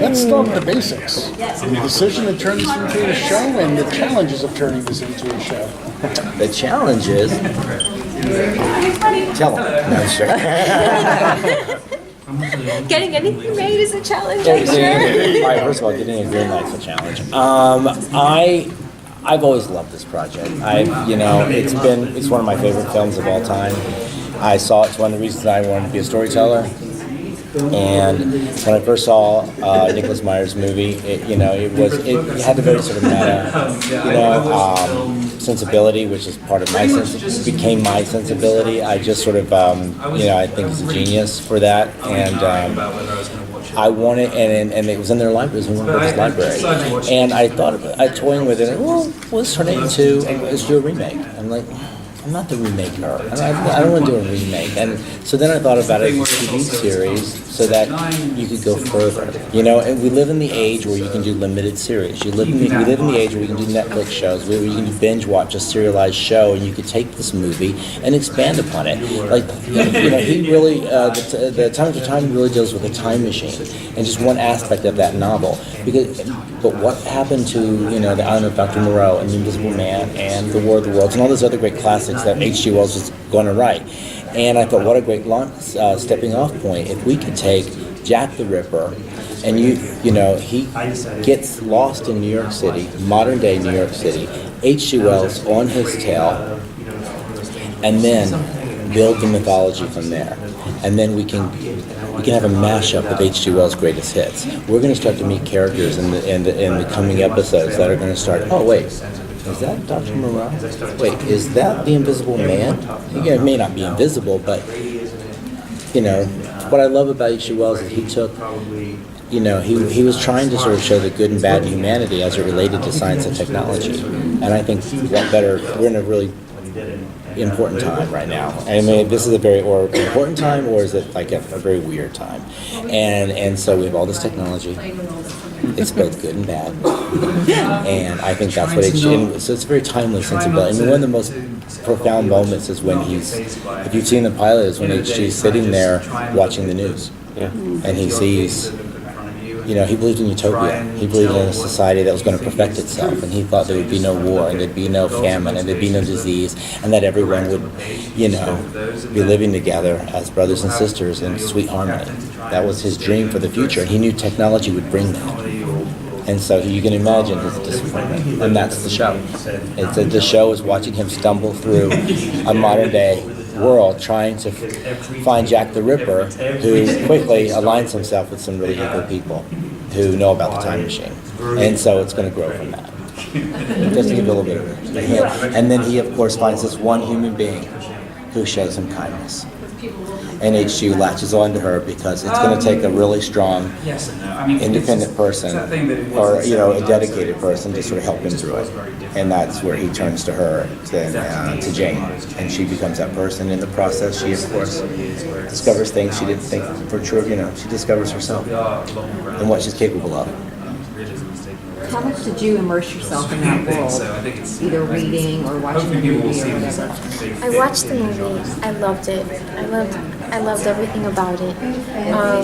Let's start with the basics. The decision to turn this into a show and the challenges of turning this into a show. The challenge is... Tell them. No, sure. Getting anything made is a challenge, I'm sure. All right, first of all, getting a green light's a challenge. I've always loved this project. It's one of my favorite films of all time. I saw it's one of the reasons I wanted to be a storyteller. And when I first saw Nicholas Meyer's movie, it had the very sort of meta, sensibility, which is part of my became my sensibility. I just sort of, I think he's a genius for that, and I wanted, and it was in their library, it was in Warner Brothers library, and I thought about it, toying with it, well, let's turn it into, let's do a remake. I'm like, I'm not the remaker. I don't want to do a remake. And so then I thought about it as a TV series so that you could go further. And we live in the age where you can do limited series. We live in the age where we can do Netflix shows, where you can binge watch a serialized show, and you could take this movie and expand upon it. Like, he really, the Time to Time really deals with a time machine and just one aspect of that novel. But what happened to, The Island of Dr. Moreau and The Invisible Man and The War of the Worlds and all those other great classics that H.G. Wells was going to write? And I thought, what a great stepping off point if we could take Jack the Ripper, and he gets lost in New York City, modern day New York City, H.G. Wells on his tail, and then build the mythology from there. And then we can have a mashup of H.G. Wells' greatest hits. We're going to start to meet characters in the coming episodes that are going to start. Oh wait, is that Dr. Moreau? Wait, is that the Invisible Man? It may not be invisible, but what I love about H.G. Wells is he took. He was trying to sort of show the good and bad in humanity as it related to science and technology. And I think we're in a really important time right now. I mean, this is a very important time, or is it like a very weird time? And so we have all this technology. It's both good and bad. And I think that's what so it's a very timely sensibility. I mean, one of the most profound moments is when if you've seen the pilot, is when HG's sitting there watching the news. Yeah. And he sees, he believed in utopia. He believed in a society that was going to perfect itself, and he thought there would be no war, and there'd be no famine, and there'd be no disease, and that everyone would, be living together as brothers and sisters in sweet harmony. That was his dream for the future, and he knew technology would bring that. And so you can imagine his disappointment, and that's the show. The show is watching him stumble through a modern-day world trying to find Jack the Ripper, who quickly aligns himself with some really evil people who know about the time machine. And so it's going to grow from that. Just to give you a little bit of it. And then he, of course, finds this one human being who shows him kindness. And HG latches on to her because it's going to take a really strong, independent person, or a dedicated person to sort of help him through it. And that's where he turns to her, to Jane, and she becomes that person. In the process, she, of course, discovers things she didn't think were true. She discovers herself and what she's capable of. How much did you immerse yourself in that world, either reading or watching the movie or whatever? I watched the movie. I loved it. I loved everything about it.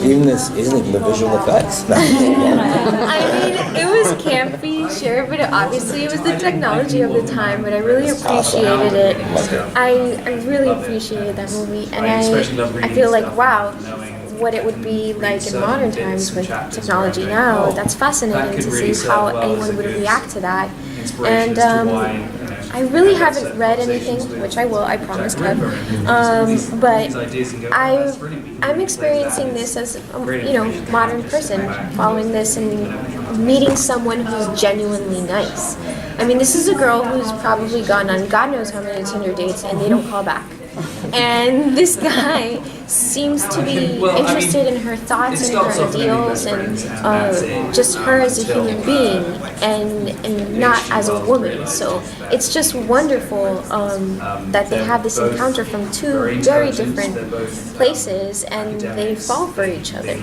Even the visual effects. I mean, it was campy, sure, but obviously it was the technology of the time. But I really appreciated it. I really appreciated that movie, and I feel like, wow, what it would be like in modern times with technology now. That's fascinating to see how anyone would react to that. And I really haven't read anything, which I will, I promise, Kev. But I'm experiencing this as a modern person, following this and meeting someone who's genuinely nice. I mean, this is a girl who's probably gone on God knows how many Tinder dates, and they don't call back. And this guy seems to be interested in her thoughts and her ideals and just her as a human being and not as a woman. So it's just wonderful that they have this encounter from two very different places and they fall for each other.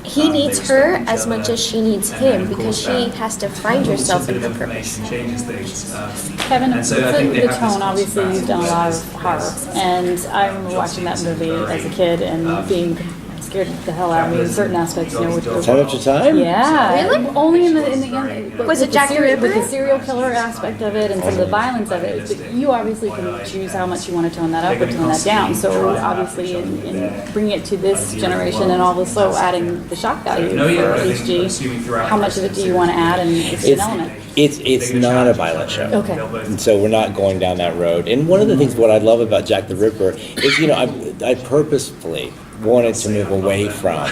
He needs her as much as she needs him because she has to find herself in her purpose. Kevin, the tone, obviously you've done a lot of horror, and I remember watching that movie as a kid and being scared the hell out of me in certain aspects, you know, with the... Time after time? Yeah. Really? Only in the end. But Was with it Jack the Ripper? With the serial killer aspect of it and some of the violence of it, but you obviously can choose how much you want to tone that up or tone that down. So obviously in bringing it to this generation and also adding the shock value for HG, how much of it do you want to add, and it's an element. It's not a violent show. Okay. And so we're not going down that road. And one of the things, what I love about Jack the Ripper is, you know, I purposefully wanted to move away from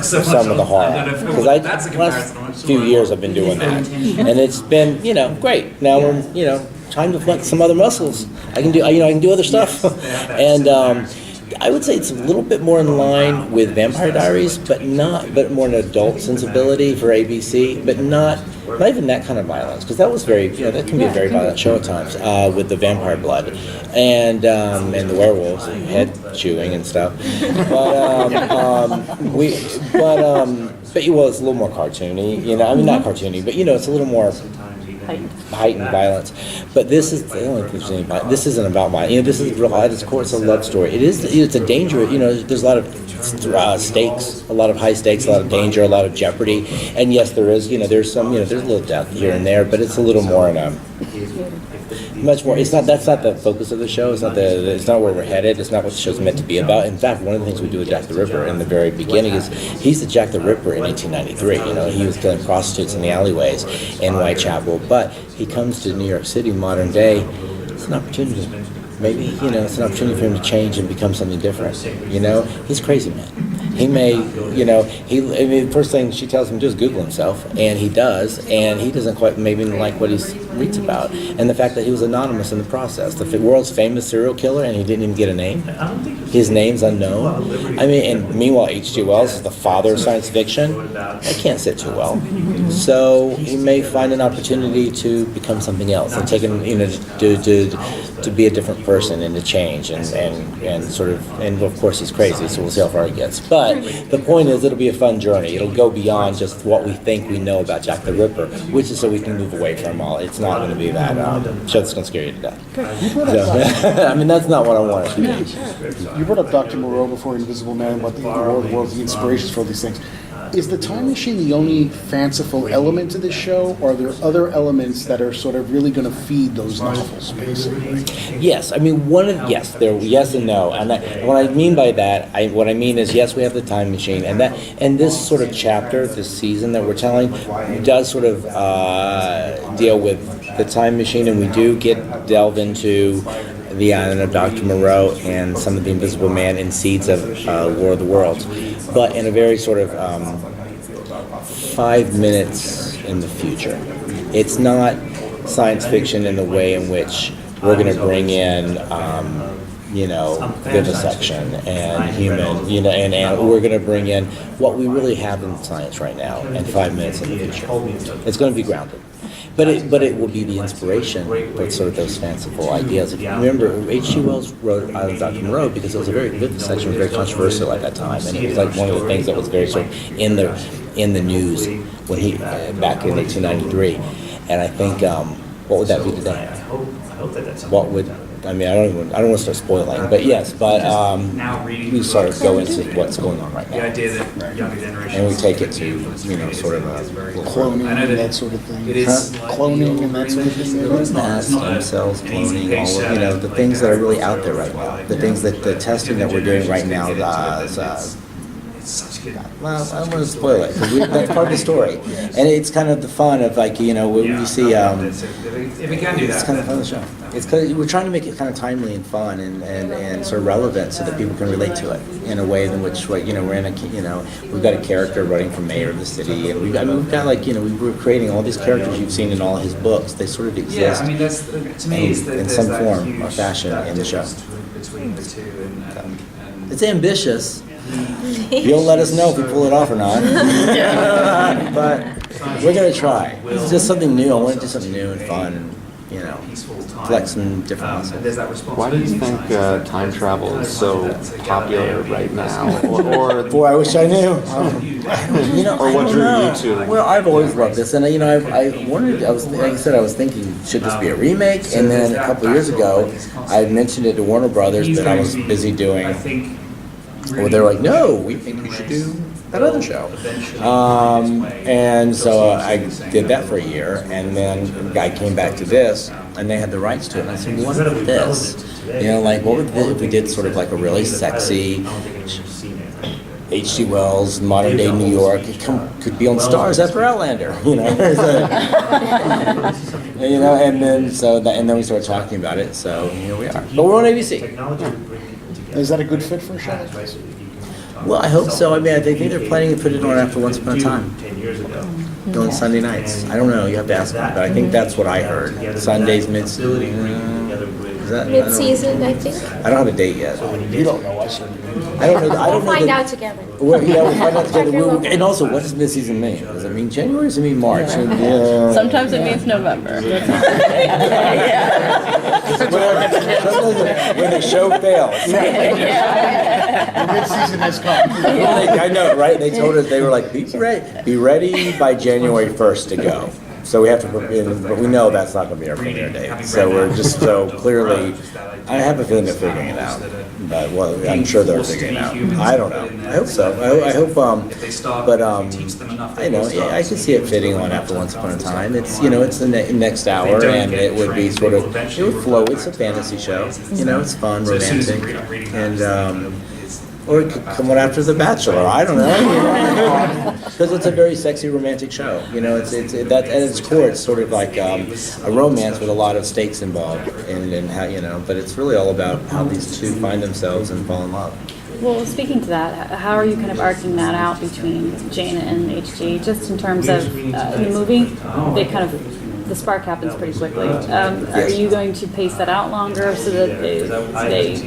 some of the horror. Because last few years I've been doing that. And it's been, you know, great. Now we're, you know, time to flex some other muscles. I can do other stuff. And I would say it's a little bit more in line with Vampire Diaries, but more an adult sensibility for ABC, but not even that kind of violence, because that was very, you know, that can be a very violent show at times, with the vampire blood and the werewolves, head chewing and stuff. But well, it's a little more cartoony, you know. I mean, not cartoony, but you know, it's a little more heightened violence. But this is the only thing. This isn't about violence. You know, this is real. At its core, it's a love story. It's a danger. You know, there's a lot of stakes, a lot of high stakes, a lot of danger, a lot of jeopardy. And yes, there is. You know, there's some. You know, there's a little death here and there, but it's a little more in a much more. It's not. That's not the focus of the show. It's not where we're headed. It's not what the show's meant to be about. In fact, one of the things we do with Jack the Ripper in the very beginning is he's the Jack the Ripper in 1893. You know, he was killing prostitutes in the alleyways in Whitechapel. But he comes to New York City, modern day. It's an opportunity. Maybe, you know, it's an opportunity for him to change and become something different. You know, he's a crazy man. He may, you know, I mean, the first thing she tells him to do is Google himself, and he does, and he doesn't quite maybe like what he reads about. And the fact that he was anonymous in the process. The world's famous serial killer, and he didn't even get a name. His name's unknown. I mean, and meanwhile, H.G. Wells is the father of science fiction. That can't sit too well. So he may find an opportunity to become something else and take him, you know, to be a different person and to change and sort of, and of course he's crazy, so we'll see how far he gets. But the point is, it'll be a fun journey. It'll go beyond just what we think we know about Jack the Ripper, which is so we can move away from all. It's not going to be that show that's going to scare you to death. So, I mean, that's not what I want it to be. You brought up Dr. Moreau before, Invisible Man, what the world, the inspirations for all these things. Is the time machine the only fanciful element to this show, or are there other elements that are sort of really going to feed those novels, basically? Yes, I mean, yes and no. And what I mean by that, what I mean is, yes, we have the time machine, and this sort of chapter, this season that we're telling, does sort of deal with the time machine, and we do delve into the island of Dr. Moreau and some of the Invisible Man and seeds of War of the Worlds, but in a very sort of 5 minutes in the future. It's not science fiction in the way in which we're going to bring in, you know, vivisection and human, you know, and we're going to bring in what we really have in science right now in 5 minutes in the future. It's going to be grounded. But it will be the inspiration for sort of those fanciful ideas. If you remember, H.G. Wells wrote Island of Dr. Moreau because it was a very vivisection, very controversial at that time, and it was like one of the things that was very sort of in the news when he back in 1893. And I think what would that be today? What would I mean? I don't want to start spoiling, but yes, we sort of go into what's going on right now, and we take it to, you know, sort of Cloning and that sort of thing. Cloning and that sort of thing. stem cells, cloning, all of, you know, the things that are really out there right now. The things that the testing that we're doing right now is. Well, I don't want to spoil it, because that's part of the story, and it's kind of the fun of, like, you know, when you see, it's kind of fun to show. It's because we're trying to make it kind of timely and fun and sort of relevant so that people can relate to it in a way in which, you know, we've got a character running for mayor of the city, and we've got like, you know, we were creating all these characters you've seen in all his books. They sort of exist in some form or fashion in the show. It's ambitious. You'll let us know if we pull it off or not. But we're going to try. It's just something new. I want to do something new and fun and, you know, flex some different muscles. Why do you think time travel is so popular right now? Or boy, I wish I knew. You know, or what drew you to? Well, I've always loved this, and you know, I wondered. Like I said, I was thinking, should this be a remake? And then a couple of years ago, I mentioned it to Warner Brothers, but I was busy doing Well, they're like, no, we think you should do that other show. And so I did that for a year, and then the guy came back to this, and they had the rights to it. And I said, well, what about this? You know, like, what would if we did sort of like a really sexy H.G. Wells, modern day New York? It could be on Stars after Outlander, you know. You know, and then we started talking about it. So here we are. But we're on ABC. Is that a good fit for a show? Well, I hope so. I mean, they think they're planning to put it on after Once Upon a Time. On Sunday nights. I don't know. You have to ask them, but I think that's what I heard. Sundays, Mid-season, I think. I don't have a date yet. You don't know us. I don't know. I don't We'll know find the- out together. Well, yeah, we'll find out together. And also, what does mid-season mean? Does it mean January or does it mean March? Sometimes it means November. When the show fails. The mid-season has come. I know, right? They told us, they were like, be ready by January 1st to go. So we have to, but we know that's not going to be our premiere date. So we're just so clearly, I have a feeling they're figuring it out. But, well, I'm sure they're figuring it out. I don't know. I hope so. I hope, but, I know, yeah, I can see it fitting on after Once Upon a Time. It's, you know, it's the next hour, and it would be sort of, it would flow. It's a fantasy show. You know, it's fun, romantic, and, or it could come on after The Bachelor. I don't know, because it's a very sexy romantic show. You know, it's that at its core, it's sort of like a romance with a lot of stakes involved, and how, you know. But it's really all about how these two find themselves and fall in love. Well, speaking to that, how are you kind of arcing that out between Jane and HG, just in terms of in the movie, they kind of, the spark happens pretty quickly. Are you going to pace that out longer so that they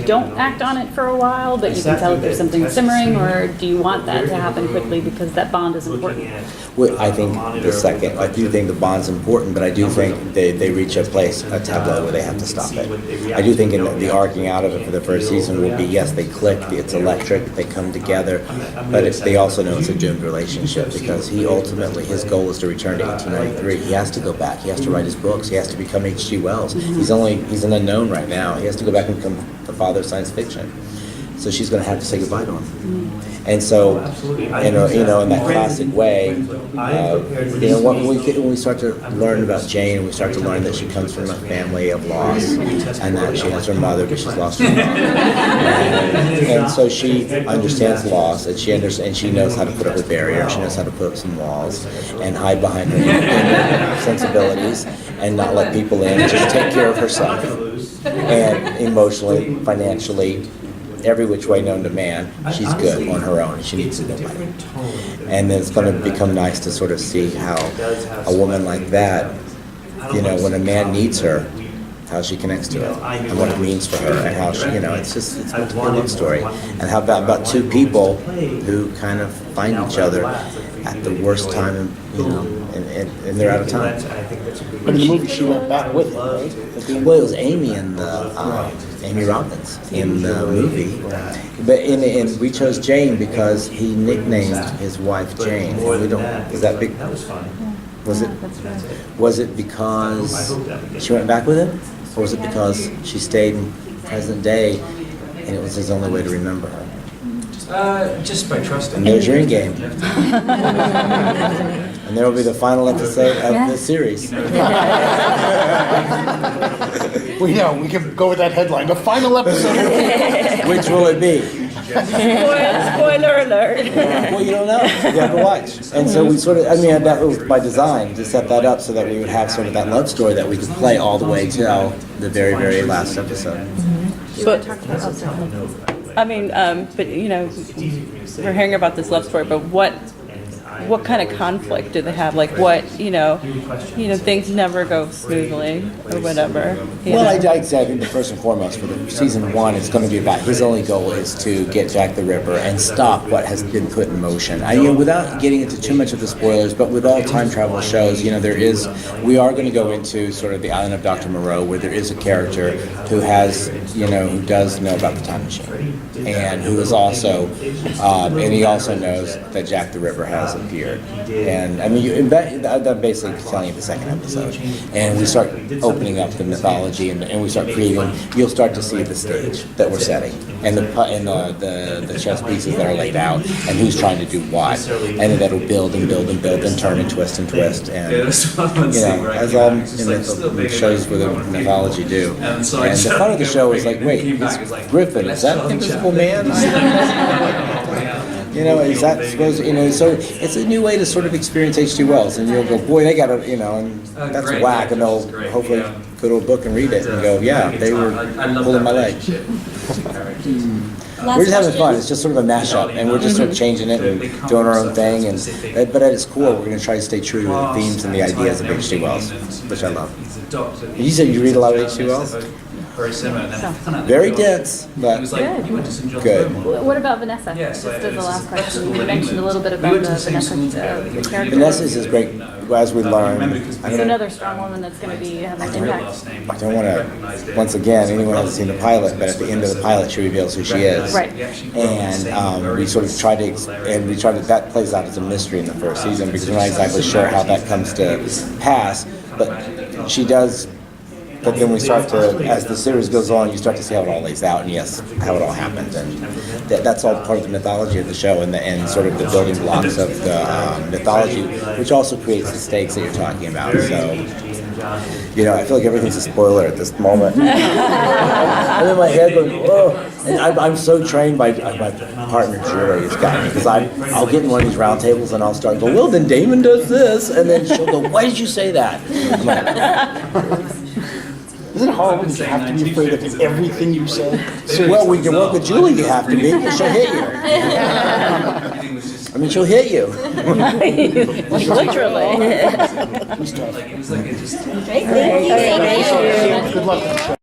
don't act on it for a while, but you can tell if there's something simmering, or do you want that to happen quickly because that bond is important? Well, I think the second, I do think the bond's important, but I do think they reach a tableau where they have to stop it. I do think in the arcing out of it for the first season will be, yes, they click, it's electric, they come together, but they also know it's a doomed relationship, because he ultimately, his goal is to return to 1893. He has to go back, he has to write his books, he has to become H.G. Wells. He's an unknown right now. He has to go back and become the father of science fiction. So she's going to have to say goodbye to him. And so, you know, in that classic way, you know, when we start to learn about Jane, we start to learn that she comes from a family of loss, and that she has her mother, but she's lost her mom. And so she understands loss, and she knows how to put up a barrier. She knows how to put up some walls and hide behind her sensibilities and not let people in. And just take care of herself, and emotionally, financially, every which way known to man, she's good on her own. She needs nobody. And then it's going to become nice to sort of see how a woman like that, you know, when a man needs her, how she connects to it, and what it means for her, and how she, you know, it's meant to be a love story. And how about two people who kind of find each other at the worst time, and, you know, and they're out of time. But in the movie, she went back with him, right? Well, it was Amy and Amy Robbins in the movie, but we chose Jane because he nicknamed his wife Jane. And we don't. Is that big? Was it? Was it because she went back with him, or was it because she stayed in present day, and it was his only way to remember her? Just by trusting. And there's your in game. And there will be the final episode of the series. We know, we can go with that headline. The final episode. Which will it be? Spoiler alert. Well, you don't know. You have to watch. And so we sort of, I mean, that was by design, to set that up so that we would have sort of that love story that we could play all the way till the very, very last episode. But, I mean, but you know, we're hearing about this love story, but what kind of conflict do they have? Like, what, you know, things never go smoothly or whatever. Well, I'd say, I think the first and foremost for the season one, it's going to be about his only goal is to get Jack the Ripper and stop what has been put in motion. Without getting into too much of the spoilers, but with all time travel shows, you know, we are going to go into sort of the island of Dr. Moreau, where there is a character who has, you know, who does know about the time machine, and who is also, and he also knows that Jack the Ripper has it. appeared. And I mean, I'm basically telling you the second episode. And we start opening up the mythology, and we start creating. You'll start to see the stage that we're setting, and the chess pieces that are laid out, and who's trying to do what, and then that'll build and build and build and turn and twist and twist, and as all shows with the mythology do. And the fun of the show is like, wait, it's Griffin, is that Invisible Man? Is that supposed to, so it's a new way to sort of experience H.G. Wells, and you'll go, boy, they got to, and that's whack, and they'll hopefully go to a book and read it and go, yeah, they were pulling my leg. We're just having fun. It's just sort of a mashup, and we're just sort of changing it and doing our own thing. But at its core, we're going to try to stay true to the themes and the ideas of H.G. Wells, which I love. You said you read a lot of H.G. Wells? Very dense, but good. What about Vanessa? Just as the last question, you mentioned a little bit about the Vanessa character. Vanessa's is great, as we learn. It's another strong woman that's going to be having an impact. I don't want to, once again, anyone hasn't seen the pilot, but at the end of the pilot, she reveals who she is. Right. And we sort of that plays out as a mystery in the first season, because we're not exactly sure how that comes to pass, but she does. But then we start to, as the series goes on, you start to see how it all lays out, and yes, how it all happens, and that's all part of the mythology of the show, and sort of the building blocks of the mythology, which also creates the stakes that you're talking about. So, I feel like everything's a spoiler at this moment. I'm in my head going, whoa, and I'm so trained by my partner Julie has got me, because I'll get in one of these round tables and I'll start going, well, then Damon does this, and then she'll go, why did you say that? I'm like, isn't it horrible that you have to be afraid of everything you say? Well, when you work with Julie, you have to be, because she'll hit you. I mean, she'll hit you. Literally. Who's tough? Thank you. Good luck with the show.